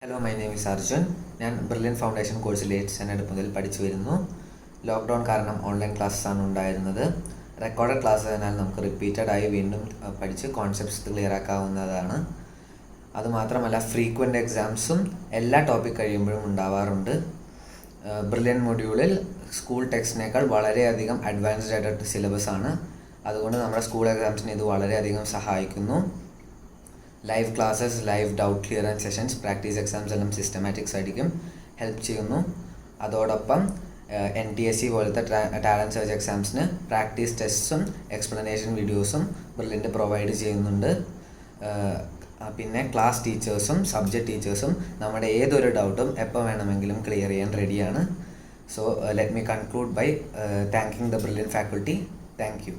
Hello, my name is Arjun. ഞാൻ brilliant foundation കോഴ്സിൽ 8th standard മുതൽ പഠിച്ചു വരുന്നു. ലോക്ക്ഡൗൺ കാരണം ഓൺലൈൻ ക്ലാസ്സാണ് ഉണ്ടായിരുന്നത്. റെക്കോർഡഡ് ക്ലാസ് അതിനാൽ നമുക്ക് റിപ്പീറ്റഡായി വീണ്ടും പഠിച്ച് കോൺസെപ്റ്റ്സ് ക്ലിയർ ആക്കാവുന്നതാണ്. അതുമാത്രമല്ല, ഫ്രീക്വൻ്റ് എക്സാംസും എല്ലാ ടോപ്പിക് കഴിയുമ്പോഴും ഉണ്ടാവാറുണ്ട്. ബ്രില്യൻ മൊഡ്യൂളിൽ സ്കൂൾ ടെക്സ്റ്റിനേക്കാൾ വളരെയധികം അഡ്വാൻസ്ഡ് ആയിട്ട് സിലബസ് ആണ്. അതുകൊണ്ട് നമ്മുടെ സ്കൂൾ എക്സാംസിന് ഇത് വളരെയധികം സഹായിക്കുന്നു. Live classes, live doubt clearance sessions, practice exams എല്ലാം സിസ്റ്റമാറ്റിക്സ് ആയിരിക്കും ഹെൽപ്പ് ചെയ്യുന്നു. അതോടൊപ്പം NTSC പോലത്തെ ടാലൻറ്റ് സെർച്ച് എക്സാംസിന് പ്രാക്ടീസ് ടെസ്റ്റും എക്സ്പ്ലനേഷൻ വീഡിയോസും ബ്രില്യൻ്റ് പ്രൊവൈഡ് ചെയ്യുന്നുണ്ട്. പിന്നെ ക്ലാസ് ടീച്ചേഴ്സും സബ്ജക്റ്റ് ടീച്ചേഴ്സും നമ്മുടെ ഏതൊരു ഡൗട്ടും എപ്പോൾ വേണമെങ്കിലും ക്ലിയർ ചെയ്യാൻ റെഡിയാണ്. So let me conclude by thanking the brilliant faculty. Thank U.